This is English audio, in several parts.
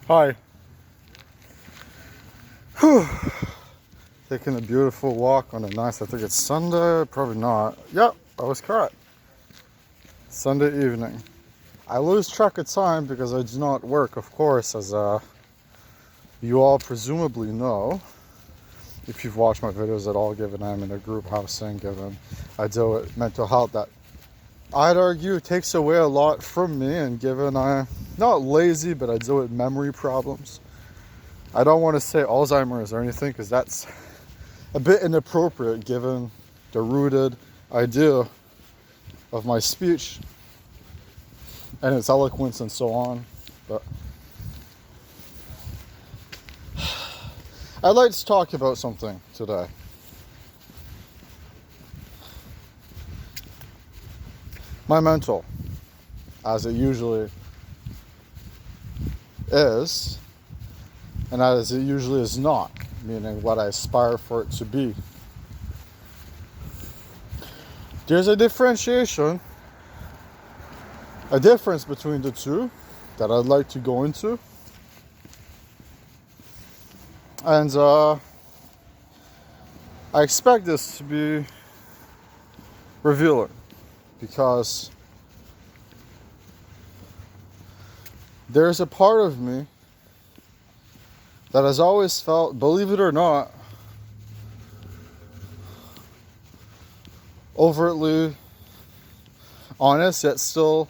Hi. Whew. Taking a beautiful walk on a nice, I think it's Sunday, probably not. Yep, I was correct. Sunday evening. I lose track of time because I do not work, of course, as you all presumably know. If you've watched my videos at all, given I'm in a group housing, given I deal with mental health, that I'd argue takes away a lot from me, and given I'm not lazy, but I deal with memory problems. I don't want to say Alzheimer's or anything because that's a bit inappropriate given the rooted idea of my speech and its eloquence and so on. But I'd like to talk about something today. My mental, as it usually is, and as it usually is not, meaning what I aspire for it to be. There's a differentiation, a difference between the two that I'd like to go into. And I expect this to be revealing because there's a part of me that has always felt, believe it or not, overtly honest, yet still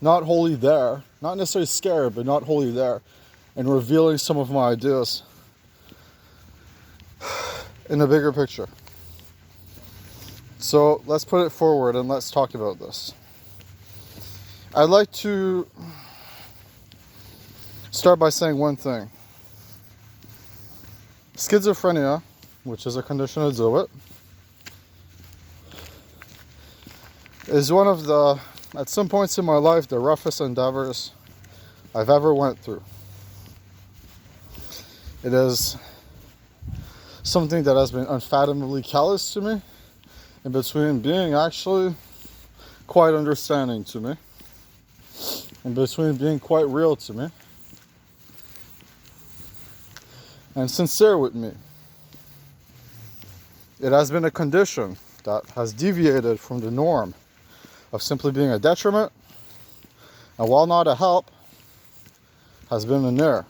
not wholly there, not necessarily scared, but not wholly there, and revealing some of my ideas in the bigger picture. So let's put it forward and let's talk about this. I'd like to start by saying one thing. Schizophrenia, which is a condition I deal with, is one of the, at some points in my life, the roughest endeavors I've ever went through. It is something that has been unfathomably callous to me, in between being actually quite understanding to me, in between being quite real to me, and sincere with me. It has been a condition that has deviated from the norm of simply being a detriment, and while not a help, has been an error.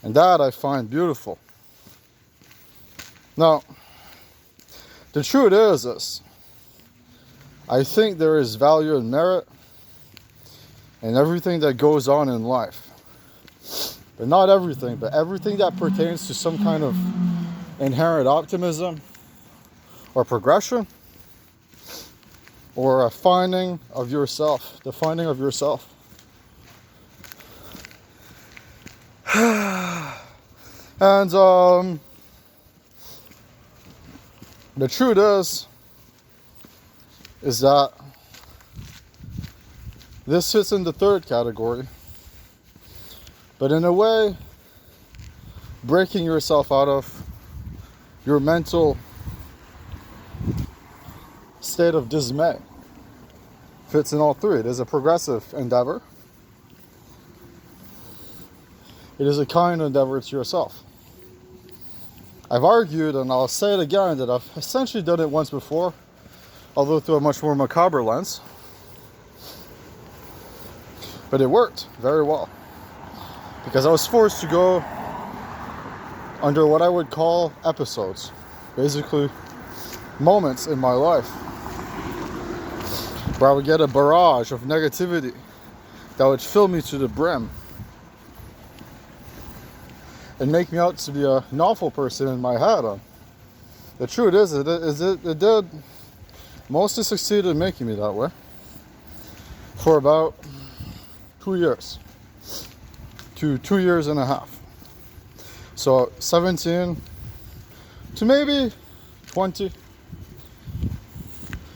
And that I find beautiful. Now, the truth is this. I think there is value and merit in everything that goes on in life. But not everything, but everything that pertains to some kind of inherent optimism or progression or a finding of yourself, the finding of yourself. And the truth is that this fits in the third category. But in a way, breaking yourself out of your mental state of dismay fits in all three. It is a progressive endeavor. It is a kind endeavor to yourself. I've argued, and I'll say it again, that I've essentially done it once before, although through a much more macabre lens. But it worked very well. Because I was forced to go under what I would call episodes. Basically, moments in my life where I would get a barrage of negativity that would fill me to the brim and make me out to be an awful person in my head. The truth is, it did mostly succeed in making me that way for about 2 years. To 2 years and a half. So 17 to maybe 20.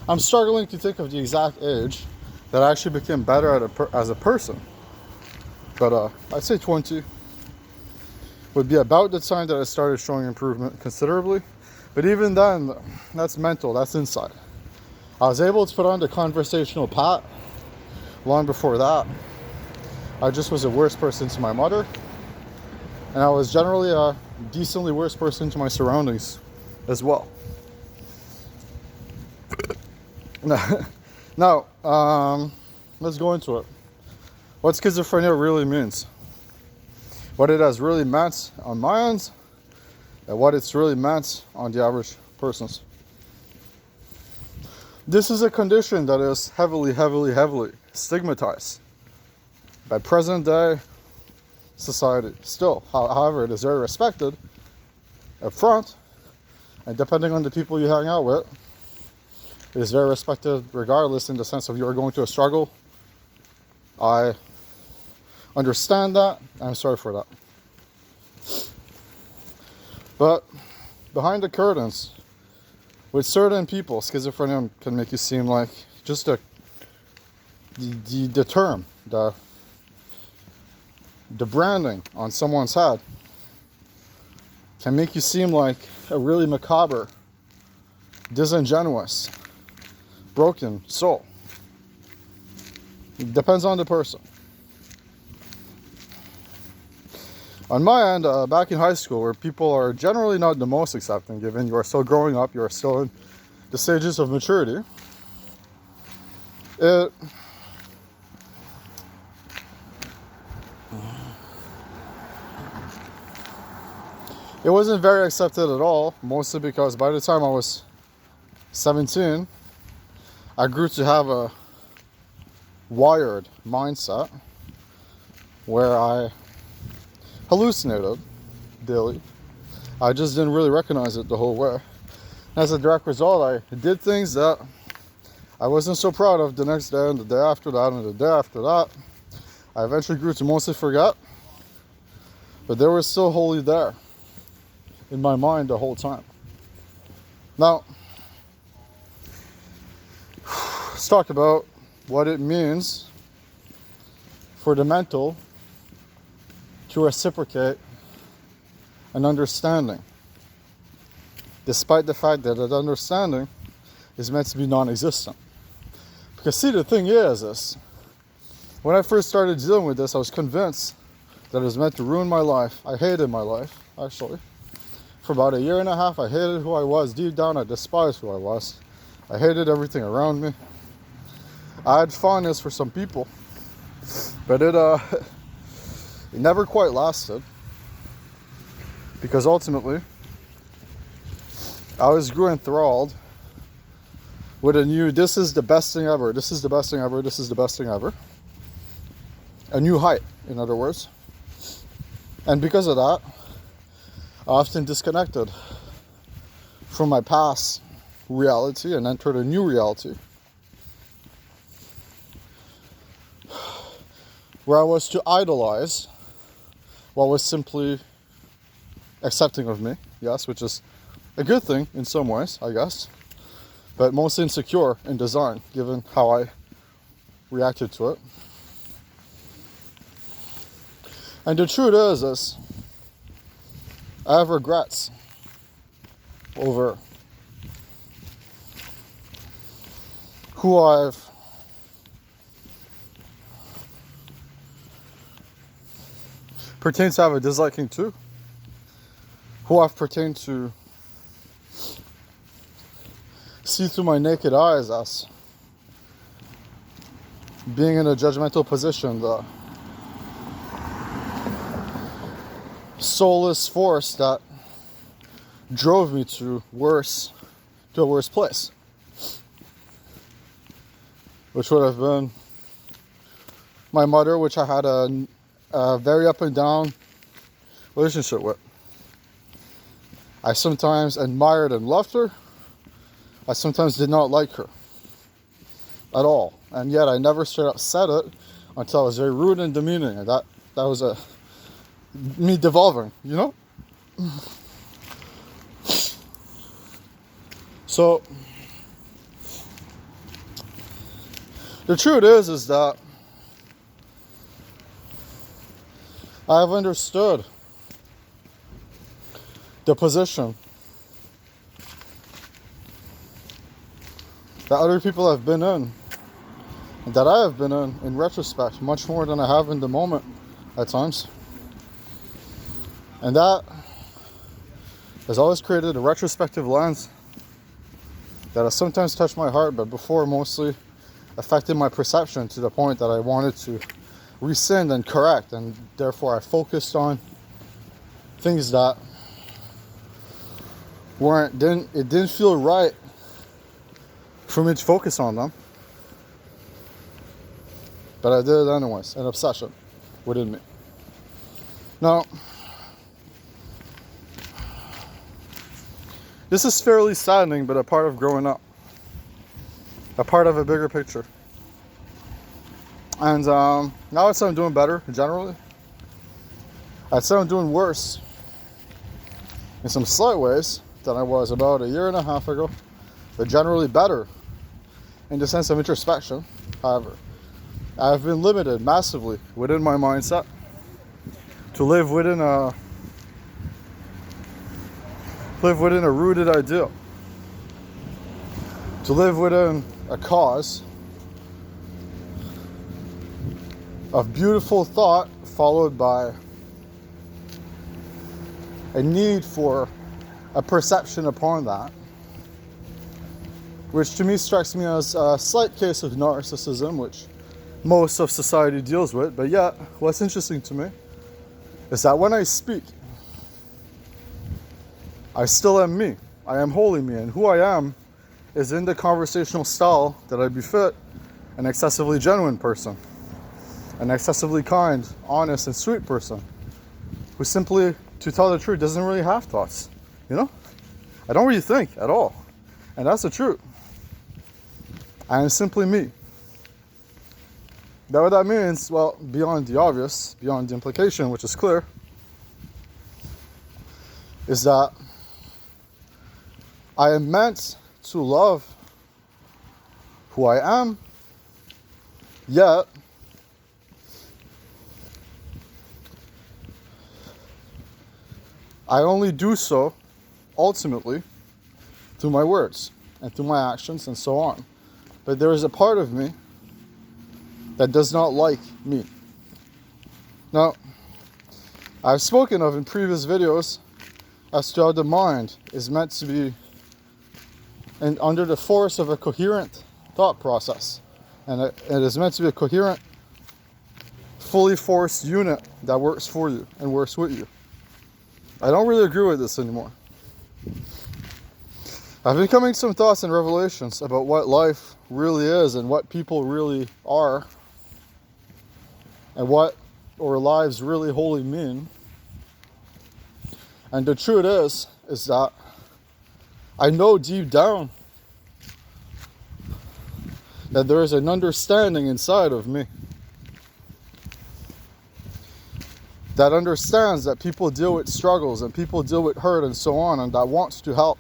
I'm struggling to think of the exact age that I actually became better as a person. But I'd say 20 would be about the time that I started showing improvement considerably. But even then, that's mental, that's inside. I was able to put on the conversational pat long before that. I just was a worse person to my mother, and I was generally a decently worse person to my surroundings as well. Now, let's go into it. What schizophrenia really means, what it has really meant on my end, and what it's really meant on the average person's. This is a condition that is heavily stigmatized by present day society. Still, however, it is very respected up front, and depending on the people you hang out with, it is very respected regardless, in the sense of you are going through a struggle. I understand that. I'm sorry for that. But behind the curtains, with certain people, schizophrenia can make you seem like just the term, the branding on someone's head can make you seem like a really macabre, disingenuous, broken soul. It depends on the person. On my end, back in high school, where people are generally not the most accepting, given you are still growing up, you are still in the stages of maturity, it wasn't very accepted at all, mostly because by the time I was 17, I grew to have a wired mindset where I hallucinated daily. I just didn't really recognize it the whole way. As a direct result, I did things that I wasn't so proud of the next day, and the day after that, and the day after that. I eventually grew to mostly forget, but they were still wholly there in my mind the whole time. Now, let's talk about what it means for the mental to reciprocate an understanding, despite the fact that that understanding is meant to be non-existent. Because see, the thing is when I first started dealing with this, I was convinced that it was meant to ruin my life. I hated my life, actually. For about a year and a half, I hated who I was. Deep down, I despised who I was. I hated everything around me. I had fondness for some people, but it never quite lasted, because ultimately I always grew enthralled with a new, this is the best thing ever, this is the best thing ever, this is the best thing ever. A new height, in other words. And because of that, I often disconnected from my past reality and entered a new reality, where I was to idolize what was simply accepting of me, yes, which is a good thing in some ways, I guess, but mostly insecure in design, given how I reacted to it. And the truth is I have regrets over who I've pertained to have a disliking to, who I've pertained to see through my naked eyes as being in a judgmental position, the soulless force that drove me to a worse place, which would have been my mother, which I had a very up and down relationship with. I sometimes admired and loved her. I sometimes did not like her at all, and yet I never straight up said it until I was very rude and demeaning, and that was me devolving, you know? So the truth is that I have understood the position that other people have been in that I have been in retrospect, much more than I have in the moment at times. And that has always created a retrospective lens that has sometimes touched my heart, but before mostly affected my perception to the point that I wanted to rescind and correct, and therefore I focused on things that it didn't feel right for me to focus on them, but I did it anyways. An obsession within me. Now, this is fairly saddening, but a part of growing up, a part of a bigger picture. And now I'd say I'm doing better generally. I'd say I'm doing worse in some slight ways than I was about a year and a half ago, but generally better in the sense of introspection. However, I've been limited massively within my mindset to live within a rooted ideal, to live within a cause of beautiful thought followed by a need for a perception upon that, which to me strikes me as a slight case of narcissism, which most of society deals with. But yet, what's interesting to me is that when I speak, I still am me. I am wholly me, and who I am is in the conversational style that I befit an excessively genuine person, an excessively kind, honest, and sweet person who simply, to tell the truth, doesn't really have thoughts. You know? I don't really think at all. And that's the truth. I am simply me. Now what that means, well, beyond the obvious, beyond the implication, which is clear, is that I am meant to love who I am, yet I only do so ultimately through my words and through my actions and so on. But there is a part of me that does not like me. Now, I've spoken of in previous videos as to how the mind is meant to be under the force of a coherent thought process. And it is meant to be a coherent, fully forced unit that works for you and works with you. I don't really agree with this anymore. I've been coming to some thoughts and revelations about what life really is and what people really are and what our lives really wholly mean. And the truth is that I know deep down that there is an understanding inside of me that understands that people deal with struggles and people deal with hurt and so on, and that wants to help.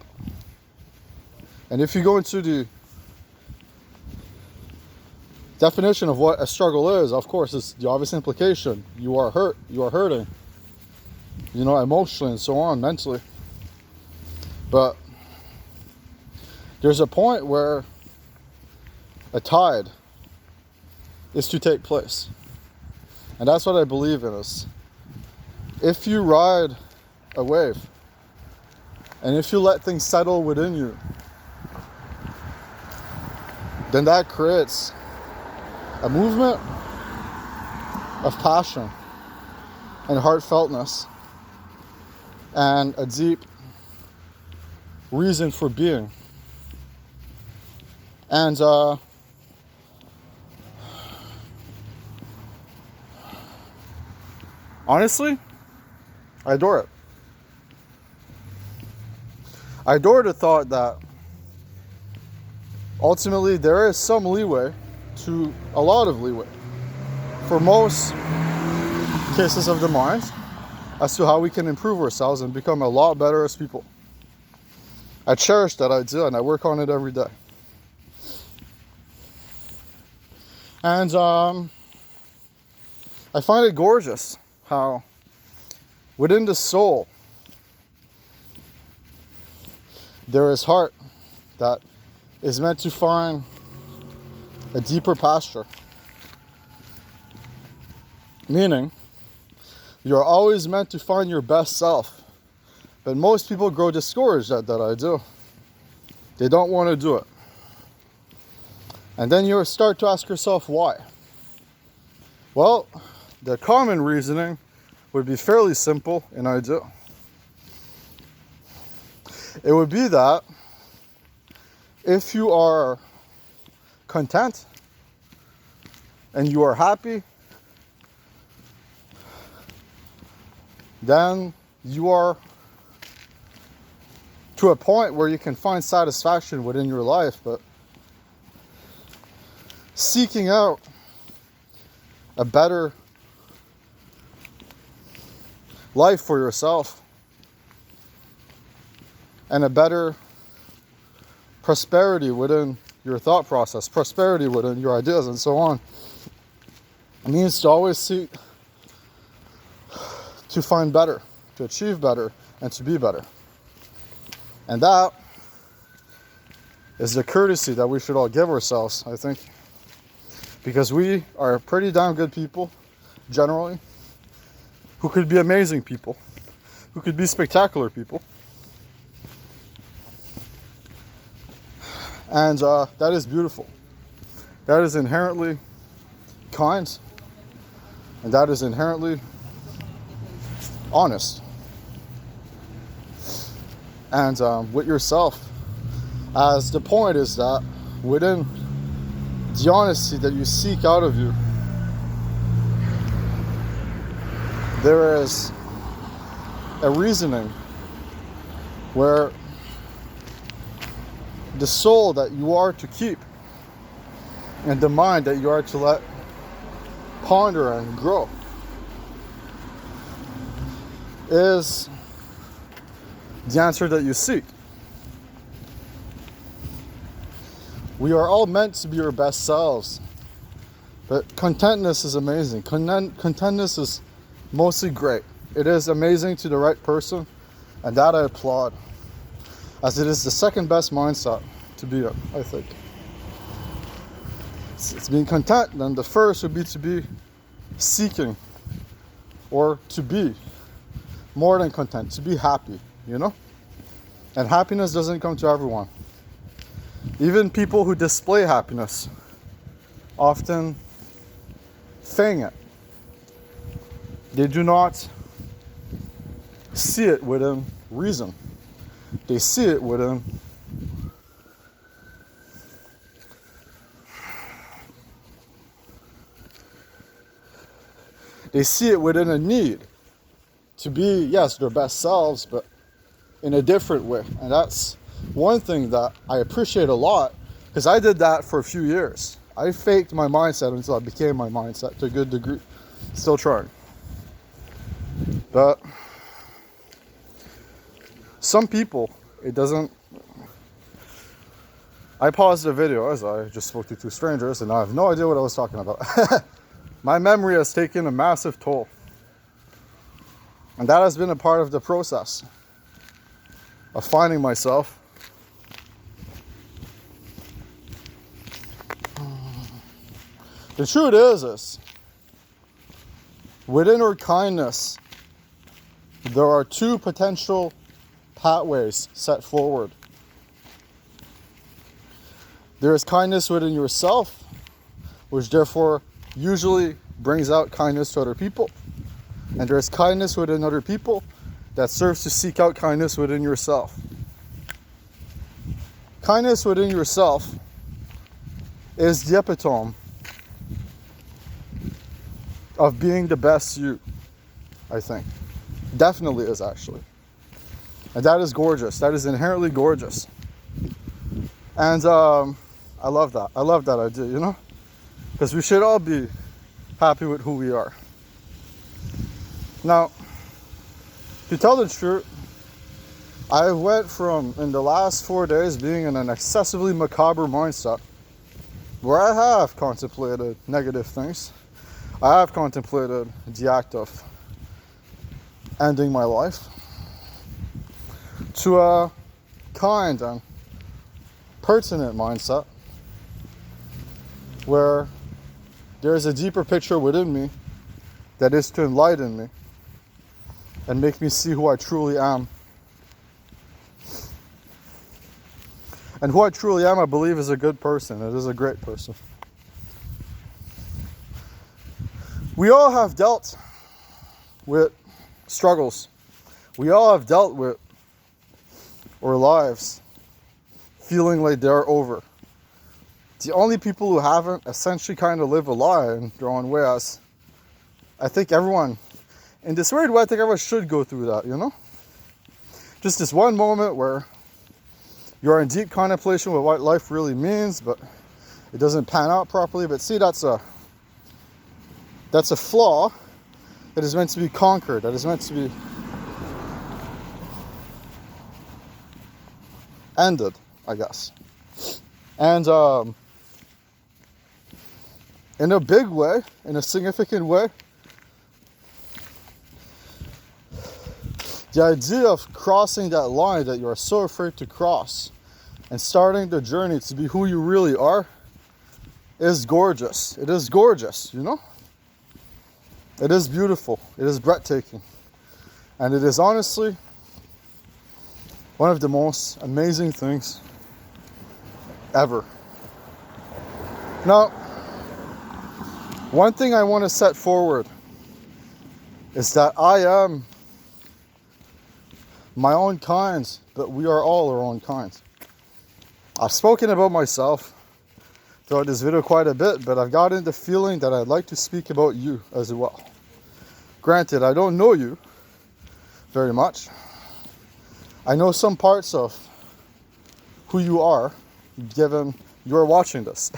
And if you go into the definition of what a struggle is, of course, it's the obvious implication. You are hurt, you are hurting, you know, emotionally and so on, mentally. But there's a point where a tide is to take place. And that's what I believe in is, if you ride a wave, and if you let things settle within you, then that creates a movement of passion and heartfeltness and a deep reason for being. And honestly, I adore it. I adore the thought that ultimately there is some leeway, to a lot of leeway, for most cases of the mind, as to how we can improve ourselves and become a lot better as people. I cherish that idea and I work on it every day. And I find it gorgeous how within the soul there is heart that is meant to find a deeper pasture. Meaning, you're always meant to find your best self. But most people grow discouraged at that idea. They don't want to do it. And then you start to ask yourself why. Well, the common reasoning would be fairly simple and ideal. It would be that if you are content and you are happy, then you are to a point where you can find satisfaction within your life. But seeking out a better life for yourself and a better prosperity within your thought process, prosperity within your ideas, and so on, it means to always seek to find better, to achieve better, and to be better. And that is the courtesy that we should all give ourselves, I think, because we are pretty damn good people, generally, who could be amazing people, who could be spectacular people. And that is beautiful. That is inherently kind. And that is inherently honest. And with yourself. As the point is that within the honesty that you seek out of you, there is a reasoning where the soul that you are to keep and the mind that you are to let ponder and grow is the answer that you seek. We are all meant to be our best selves, but contentness is amazing. Contentness is mostly great. It is amazing to the right person, and that I applaud, as it is the second best mindset to be in, I think. It's being content, then the first would be to be seeking, or to be more than content, to be happy, you know? And happiness doesn't come to everyone. Even people who display happiness often feign it. They do not see it within reason. They see it within a need to be, yes, their best selves, but in a different way. And that's one thing that I appreciate a lot, because I did that for a few years. I faked my mindset until it became my mindset to a good degree. Still trying. But some people, it doesn't. I paused the video as I just spoke to two strangers and I have no idea what I was talking about. My memory has taken a massive toll. And that has been a part of the process of finding myself. The truth is within our kindness, there are two potential pathways set forward. There is kindness within yourself, which therefore usually brings out kindness to other people. And there is kindness within other people that serves to seek out kindness within yourself. Kindness within yourself is the epitome of being the best you, I think. Definitely is, actually. And that is gorgeous. That is inherently gorgeous. And I love that. I love that idea, you know? Because we should all be happy with who we are. Now, to tell the truth, I went from, in the last 4 days, being in an excessively macabre mindset, where I have contemplated negative things. I have contemplated the act of ending my life, to a kind and pertinent mindset, where there is a deeper picture within me that is to enlighten me and make me see who I truly am. And who I truly am, I believe, is a good person. It is a great person. We all have dealt with struggles. We all have dealt with our lives feeling like they're over. The only people who haven't essentially kind of live a lie in their own way, as I think everyone, in this weird way, I think everyone should go through that, you know? Just this one moment where you're in deep contemplation with what life really means, but it doesn't pan out properly. But see, that's a flaw that is meant to be conquered, that is meant to be ended, I guess. And in a big way, in a significant way, the idea of crossing that line that you're so afraid to cross and starting the journey to be who you really are is gorgeous. It is gorgeous, you know? It is beautiful. It is breathtaking. And it is honestly one of the most amazing things ever. Now, one thing I want to set forward is that I am my own kind, but we are all our own kind. I've spoken about myself throughout this video quite a bit, but I've gotten the feeling that I'd like to speak about you as well. Granted, I don't know you very much. I know some parts of who you are, given you're watching this.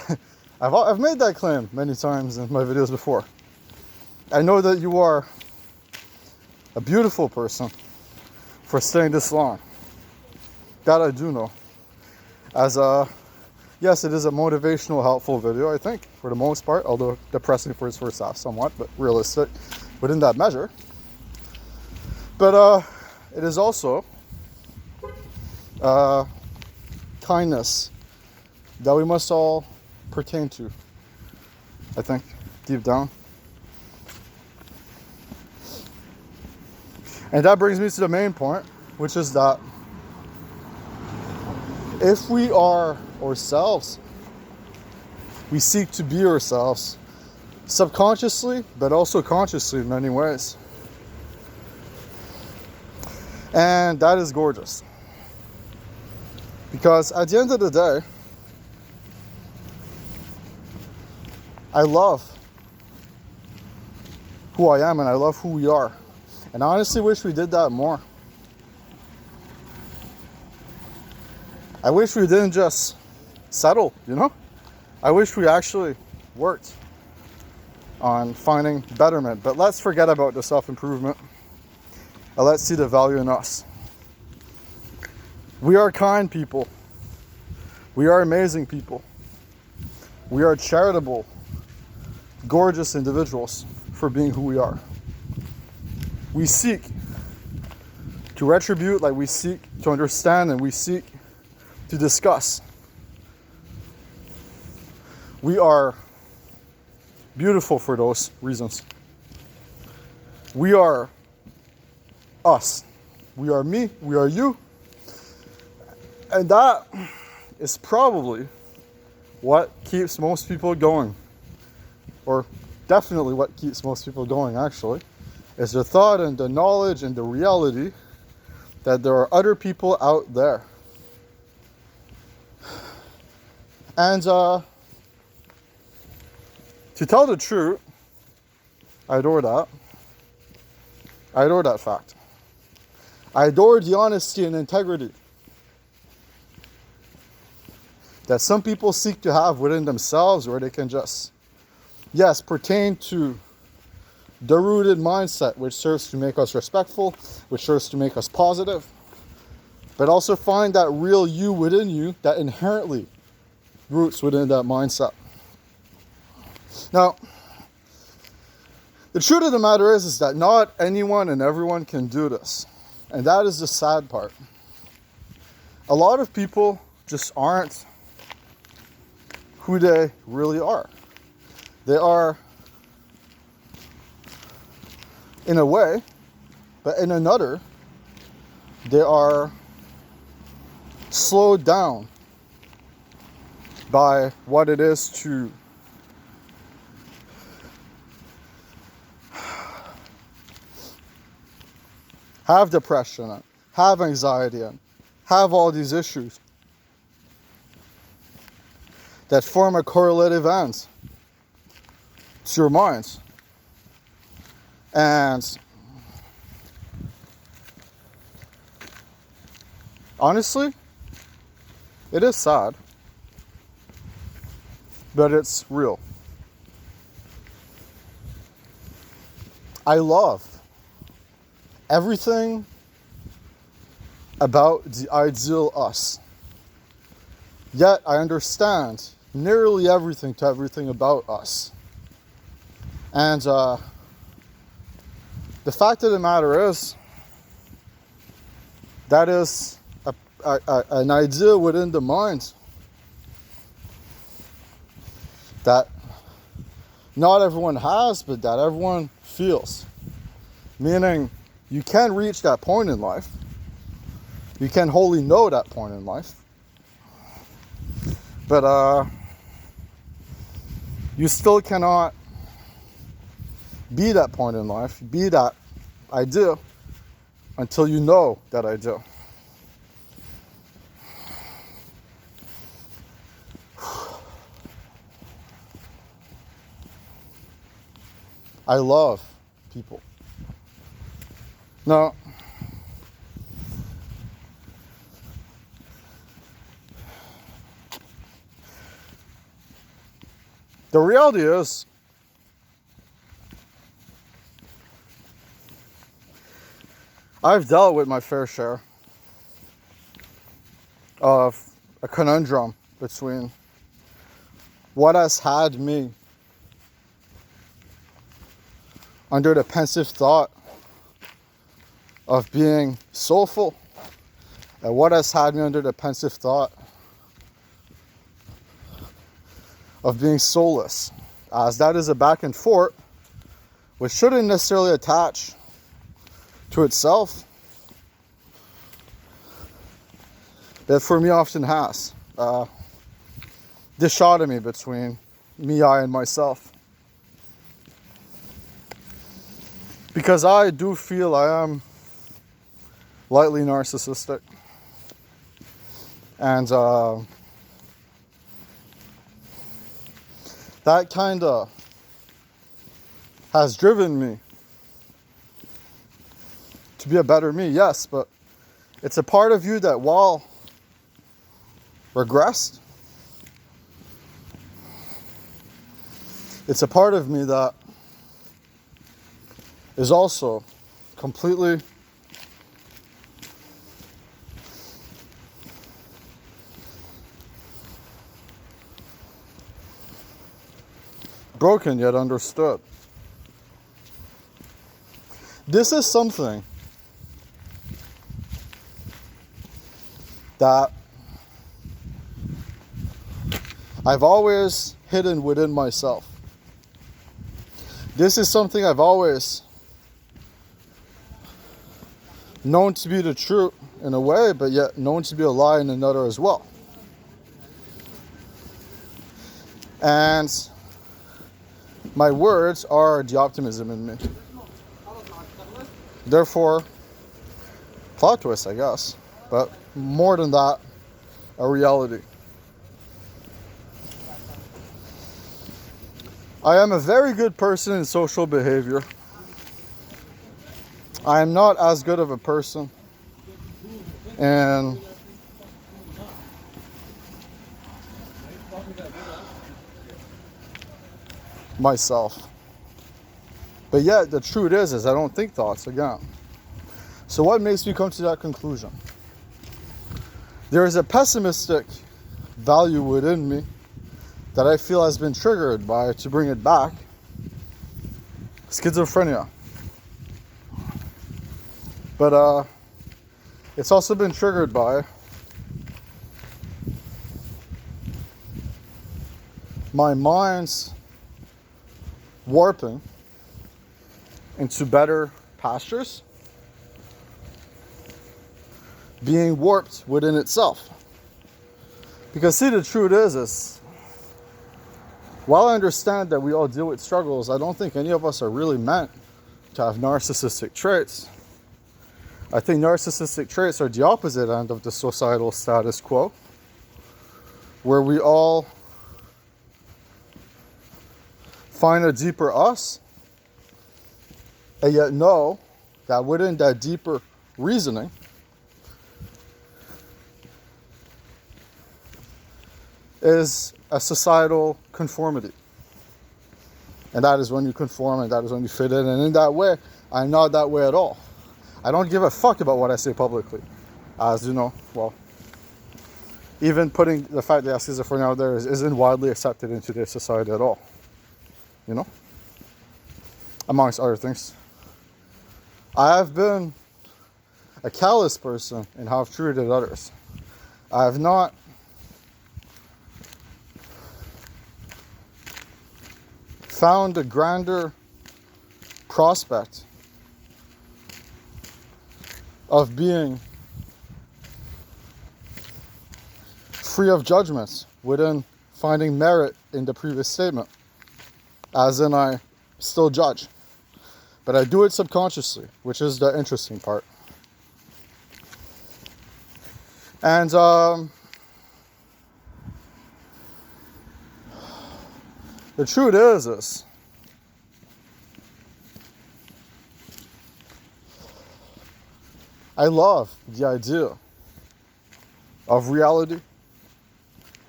I've made that claim many times in my videos before. I know that you are a beautiful person for staying this long. That I do know. Yes, it is a motivational, helpful video, I think, for the most part, although depressing for its first half somewhat, but realistic within that measure. But it is also kindness that we must all pertain to, I think, deep down. And that brings me to the main point, which is that if we are ourselves, we seek to be ourselves subconsciously, but also consciously in many ways. And that is gorgeous. Because at the end of the day, I love who I am and I love who we are. And I honestly wish we did that more. I wish we didn't just settle, you know? I wish we actually worked on finding betterment. But let's forget about the self-improvement. And let's see the value in us. We are kind people. We are amazing people. We are charitable, gorgeous individuals for being who we are. We seek to retribute, like we seek to understand, and we seek to discuss. We are beautiful for those reasons. We are us. We are me. We are you. And that is probably what keeps most people going. Or definitely what keeps most people going, actually, is the thought and the knowledge and the reality that there are other people out there. And to tell the truth, I adore that. I adore that fact. I adore the honesty and integrity that some people seek to have within themselves, where they can just, yes, pertain to the rooted mindset, which serves to make us respectful, which serves to make us positive, but also find that real you within you that inherently roots within that mindset. Now, the truth of the matter is that not anyone and everyone can do this. And that is the sad part. A lot of people just aren't who they really are. They are, in a way, but in another, they are slowed down by what it is to have depression and have anxiety and have all these issues that form a correlative end to your minds. And honestly, it is sad, but it's real. I love everything about the ideal us. Yet I understand nearly everything to everything about us. And the fact of the matter is, that is an idea within the mind that not everyone has, but that everyone feels. Meaning, you can reach that point in life. You can wholly know that point in life. But you still cannot be that point in life, be that ideal, until you know that ideal. I love people. Now, the reality is, I've dealt with my fair share of a conundrum between what has had me under the pensive thought of being soulful, and what has had me under the pensive thought of being soulless, as that is a back and forth which shouldn't necessarily attach to itself, that for me often has. Dichotomy between me, I, and myself. Because I do feel I am lightly narcissistic. And that kind of has driven me to be a better me, yes, but it's a part of you that, while regressed, it's a part of me that is also completely broken yet understood. This is something that I've always hidden within myself. This is something I've always known to be the truth in a way, but yet known to be a lie in another as well. And my words are the optimism in me. Therefore, plot twist, I guess, but more than that, a reality. I am a very good person in social behavior. I am not as good of a person in myself. But yet, the truth is I don't think thoughts again. So what makes me come to that conclusion? There is a pessimistic value within me that I feel has been triggered by, to bring it back, schizophrenia. But it's also been triggered by my mind's warping into better pastures, being warped within itself. Because see, the truth is while I understand that we all deal with struggles, I don't think any of us are really meant to have narcissistic traits. I think narcissistic traits are the opposite end of the societal status quo, where we all find a deeper us, and yet know that within that deeper reasoning is a societal conformity. And that is when you conform, and that is when you fit in. And in that way, I'm not that way at all. I don't give a fuck about what I say publicly. As you know, well, even putting the fact that I'm schizophrenic out there isn't widely accepted in today's society at all. You know? Amongst other things. I have been a callous person in how I've treated others. I have not found a grander prospect of being free of judgments within finding merit in the previous statement. As in, I still judge. But I do it subconsciously, which is the interesting part. And the truth is I love the idea of reality.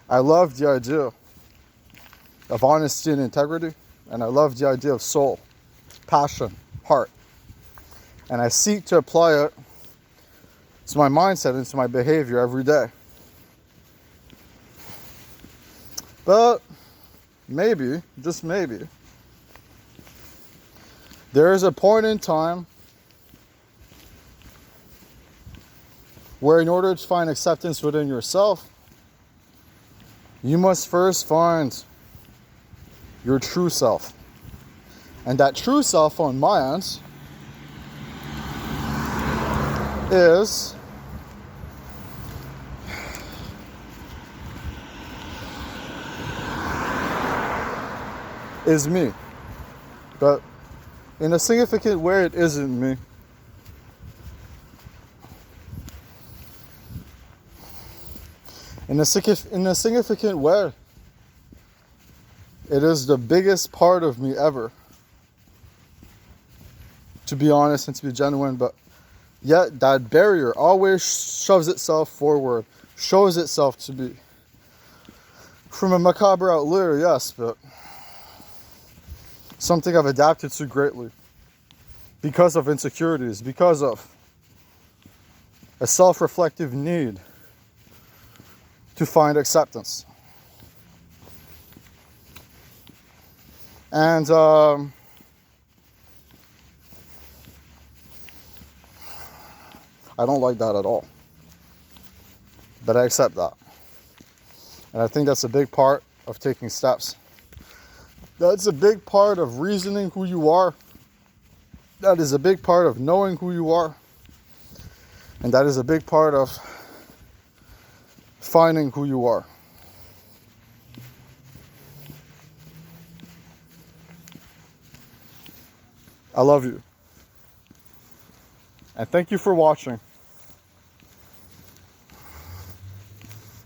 I love the idea of honesty and integrity. And I love the idea of soul, passion, heart. And I seek to apply it to my mindset and to my behavior every day. But maybe, just maybe, there is a point in time where in order to find acceptance within yourself, you must first find your true self. And that true self on my end is me. But in a significant way, it isn't me. In a significant way, it is the biggest part of me ever. To be honest and to be genuine, but yet that barrier always shoves itself forward, shows itself to be. From a macabre outlier, yes, but something I've adapted to greatly because of insecurities, because of a self-reflective need to find acceptance. And I don't like that at all. But I accept that. And I think that's a big part of taking steps. That's a big part of reasoning who you are. That is a big part of knowing who you are. And that is a big part of finding who you are. I love you. And thank you for watching.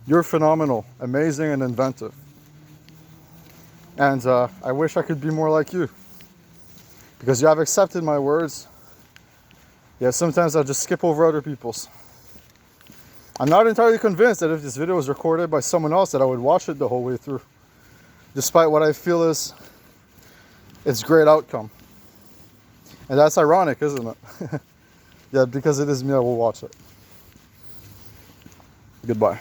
You're phenomenal, amazing, and inventive. And I wish I could be more like you. Because you have accepted my words. Yet sometimes I just skip over other people's. I'm not entirely convinced that if this video was recorded by someone else that I would watch it the whole way through. Despite what I feel is its great outcome. And that's ironic, isn't it? Yeah, because it is me, I will watch it. Goodbye.